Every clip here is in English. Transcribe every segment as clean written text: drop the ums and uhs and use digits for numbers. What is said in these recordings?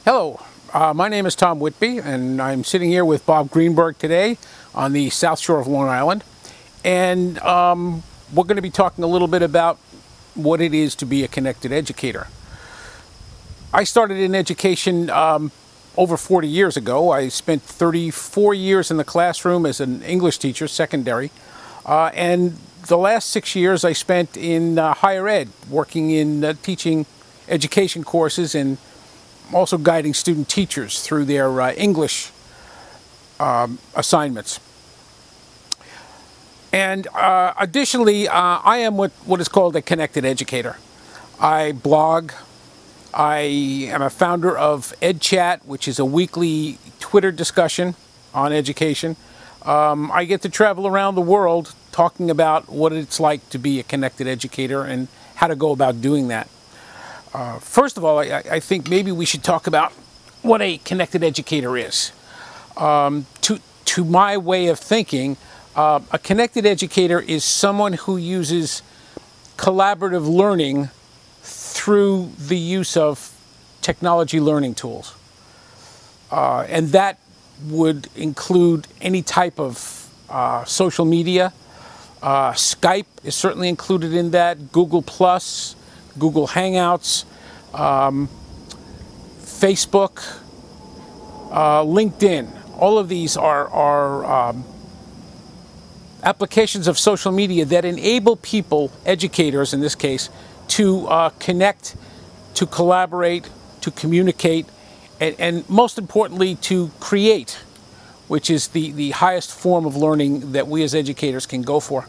Hello, my name is Tom Whitby, and I'm sitting here with Bob Greenberg today on the South Shore of Long Island. And we're going to be talking a little bit about what it is to be a connected educator. I started in education over 40 years ago. I spent 34 years in the classroom as an English teacher, secondary, and the last 6 years I spent in higher ed, working in teaching education courses and also guiding student teachers through their English assignments. And additionally, I am what is called a connected educator. I blog. I am a founder of EdChat, which is a weekly Twitter discussion on education. I get to travel around the world talking about what it's like to be a connected educator and how to go about doing that. First of all, I think maybe we should talk about what a connected educator is. To my way of thinking, a connected educator is someone who uses collaborative learning through the use of technology learning tools. And that would include any type of social media. Skype is certainly included in that, Google+, Google Hangouts, Facebook, LinkedIn. All of these are applications of social media that enable people, educators in this case, to connect, to collaborate, to communicate, and most importantly, to create, which is the highest form of learning that we as educators can go for.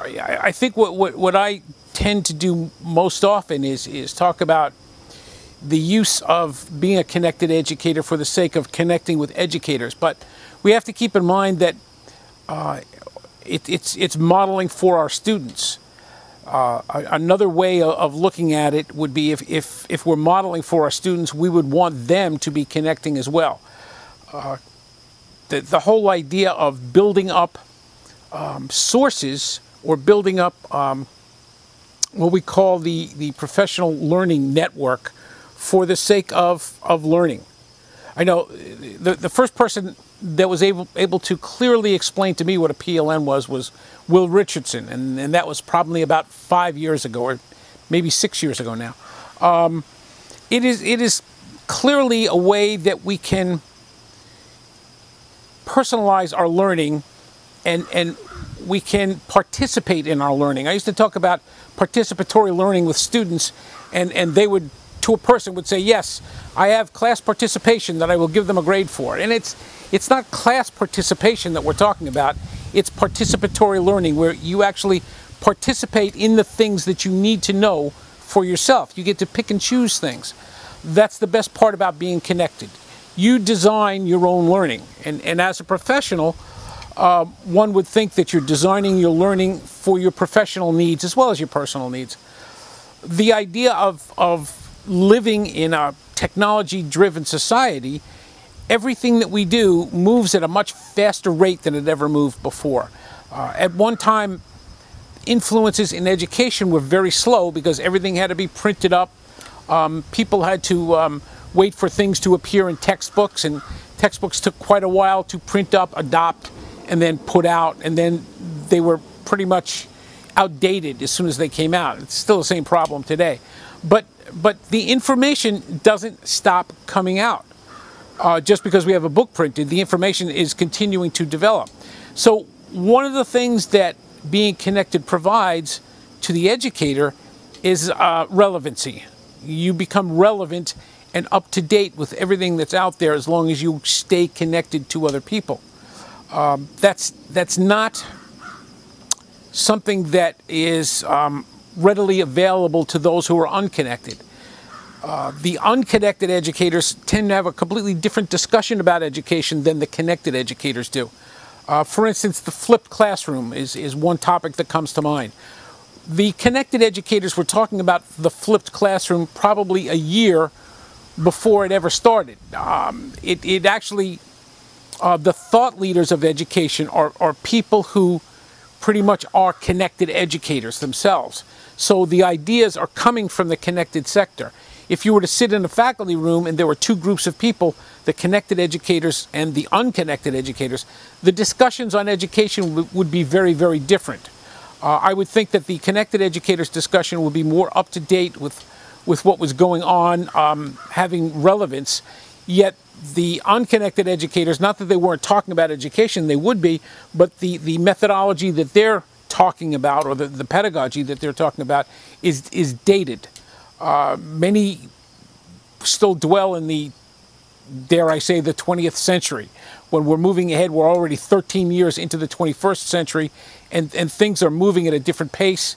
I think what I tend to do most often is talk about the use of being a connected educator for the sake of connecting with educators. But we have to keep in mind that it's modeling for our students. Another way of looking at it would be if we're modeling for our students, we would want them to be connecting as well. The whole idea of building up sources or building up what we call the professional learning network for the sake of learning. I know the first person that was able to clearly explain to me what a PLN was Will Richardson, and that was probably about 5 years ago, or maybe 6 years ago now. It is clearly a way that we can personalize our learning and we can participate in our learning. I used to talk about participatory learning with students, and they would, to a person, would say, yes, I have class participation that I will give them a grade for. And it's not class participation that we're talking about. It's participatory learning, where you actually participate in the things that you need to know for yourself. You get to pick and choose things. That's the best part about being connected. You design your own learning. And as a professional, one would think that you're designing your learning for your professional needs as well as your personal needs. The idea of living in a technology-driven society, everything that we do moves at a much faster rate than it ever moved before. At one time, influences in education were very slow because everything had to be printed up. People had to wait for things to appear in textbooks, and textbooks took quite a while to print up, adopt, and then put out, and then they were pretty much outdated as soon as they came out. It's still the same problem today. But the information doesn't stop coming out. Just because we have a book printed, the information is continuing to develop. So one of the things that being connected provides to the educator is relevancy. You become relevant and up to date with everything that's out there as long as you stay connected to other people. That's not something that is readily available to those who are unconnected. The unconnected educators tend to have a completely different discussion about education than the connected educators do. For instance, the flipped classroom is one topic that comes to mind. The connected educators were talking about the flipped classroom probably a year before it ever started. It actually, the thought leaders of education are people who pretty much are connected educators themselves. So the ideas are coming from the connected sector. if you were to sit in a faculty room and there were two groups of people, the connected educators and the unconnected educators, the discussions on education would be very, very different. I would think that the connected educators discussion would be more up to date with what was going on, having relevance, yet the unconnected educators, not that they weren't talking about education, they would be, but the methodology that they're talking about, or the pedagogy that they're talking about, is dated. Many still dwell in the, dare I say, the 20th century. When we're moving ahead, we're already 13 years into the 21st century, and things are moving at a different pace,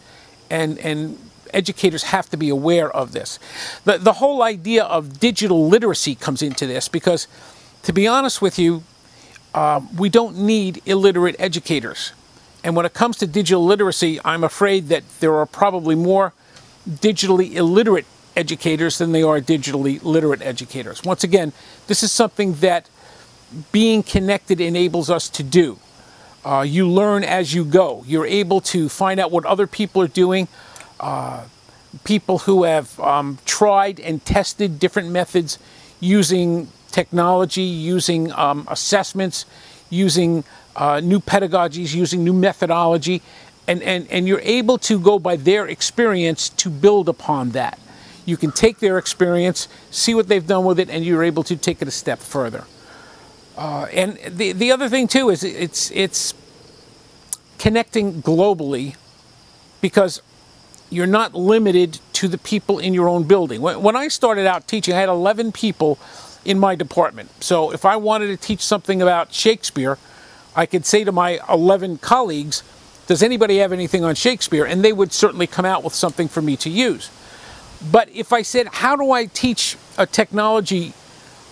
and educators have to be aware of this. The whole idea of digital literacy comes into this because, to be honest with you, we don't need illiterate educators. And when it comes to digital literacy, I'm afraid that there are probably more digitally illiterate educators than there are digitally literate educators. Once again, this is something that being connected enables us to do. You learn as you go. You're able to find out what other people are doing. People who have tried and tested different methods using technology, using assessments, using new pedagogies, using new methodology, and you're able to go by their experience to build upon that. You can take their experience, see what they've done with it, and you're able to take it a step further. And the other thing too is it's connecting globally, because you're not limited to the people in your own building. When I started out teaching, I had 11 people in my department. So if I wanted to teach something about Shakespeare, I could say to my 11 colleagues, does anybody have anything on Shakespeare? And they would certainly come out with something for me to use. But if I said, how do I teach a technology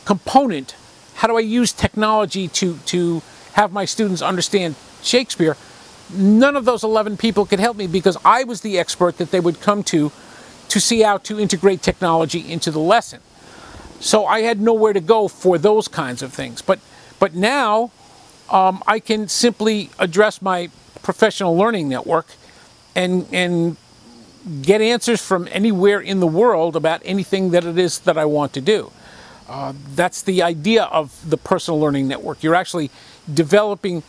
component? How do I use technology to have my students understand Shakespeare? None of those 11 people could help me, because I was the expert that they would come to see how to integrate technology into the lesson. So I had nowhere to go for those kinds of things. But now I can simply address my professional learning network and get answers from anywhere in the world about anything that it is that I want to do. That's the idea of the personal learning network. You're actually developing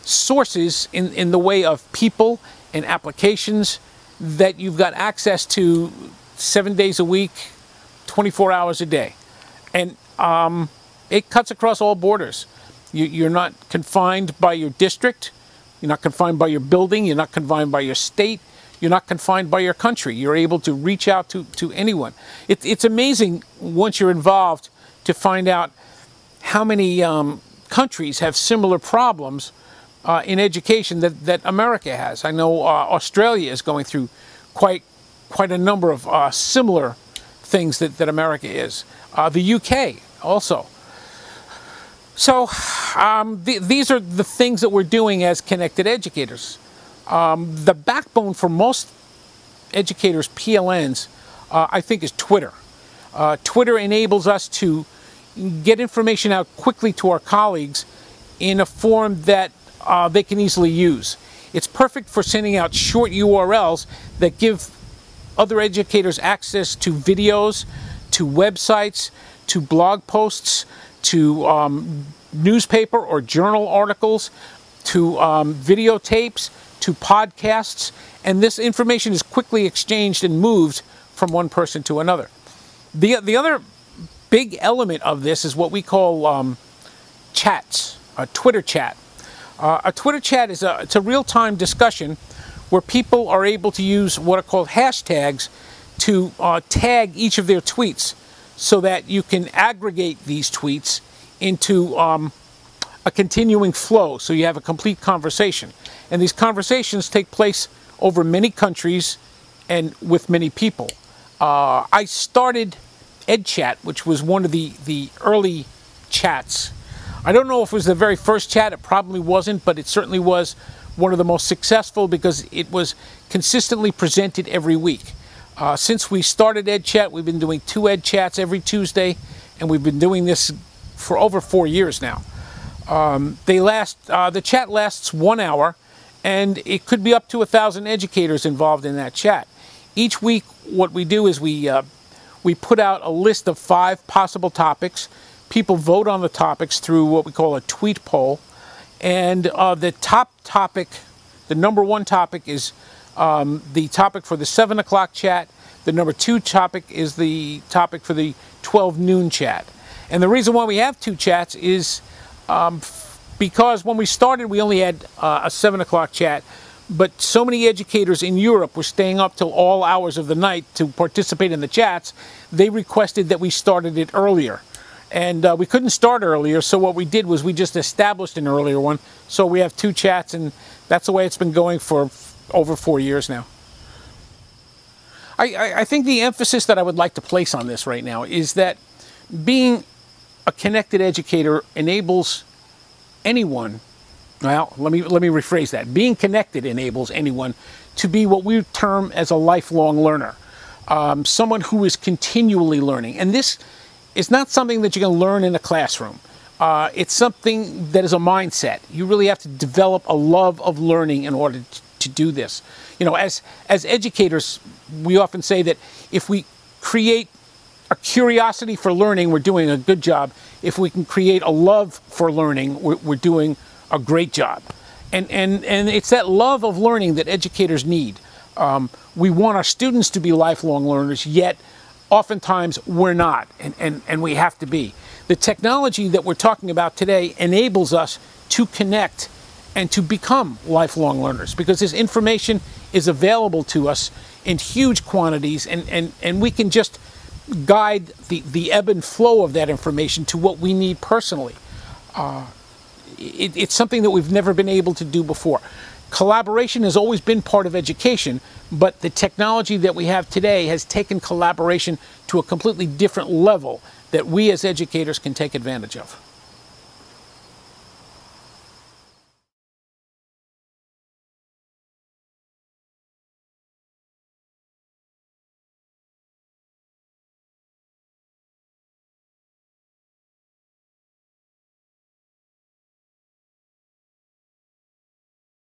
sources in the way of people and applications that you've got access to 7 days a week, 24 hours a day. And it cuts across all borders. You're not confined by your district. You're not confined by your building. You're not confined by your state. You're not confined by your country. You're able to reach out to anyone. It's amazing once you're involved to find out how many countries have similar problems in education that America has. I know Australia is going through quite a number of similar things that America is. The UK also. So these are the things that we're doing as connected educators. The backbone for most educators, PLNs, I think is Twitter. Twitter enables us to get information out quickly to our colleagues in a form that they can easily use. It's perfect for sending out short URLs that give other educators access to videos, to websites, to blog posts, to newspaper or journal articles, to videotapes, to podcasts, and this information is quickly exchanged and moved from one person to another. The other big element of this is what we call chats, a Twitter chat. A Twitter chat is it's a real-time discussion where people are able to use what are called hashtags to tag each of their tweets, so that you can aggregate these tweets into a continuing flow, so you have a complete conversation. And these conversations take place over many countries and with many people. I started EdChat, which was one of the early chats. I don't know if it was the very first chat, it probably wasn't, but it certainly was one of the most successful because it was consistently presented every week. Since we started EdChat, we've been doing 2 EdChats every Tuesday, and we've been doing this for over 4 years now. The chat lasts 1 hour, and it could be up to 1,000 educators involved in that chat. Each week, what we do is we We put out a list of 5 possible topics. People vote on the topics through what we call a tweet poll. And the top topic, the number 1 topic is the topic for the 7 o'clock chat. The number 2 topic is the topic for the 12 noon chat. And the reason why we have 2 chats is because when we started, we only had a 7 o'clock chat. But so many educators in Europe were staying up till all hours of the night to participate in the chats, they requested that we started it earlier. And we couldn't start earlier, so what we did was we just established an earlier one. So we have 2 chats, and that's the way it's been going for over 4 years now. I think the emphasis that I would like to place on this right now is that being a connected educator enables anyone, well, let me rephrase that. Being connected enables anyone to be what we term as a lifelong learner, someone who is continually learning. And this is not something that you can learn in a classroom. It's something that is a mindset. You really have to develop a love of learning in order to do this. You know, as educators, we often say that if we create a curiosity for learning, we're doing a good job. If we can create a love for learning, we're doing a great job. And it's that love of learning that educators need. We want our students to be lifelong learners, yet oftentimes we're not, and we have to be. The technology that we're talking about today enables us to connect and to become lifelong learners, because this information is available to us in huge quantities, and we can just guide the ebb and flow of that information to what we need personally. It's something that we've never been able to do before. Collaboration has always been part of education, but the technology that we have today has taken collaboration to a completely different level that we as educators can take advantage of.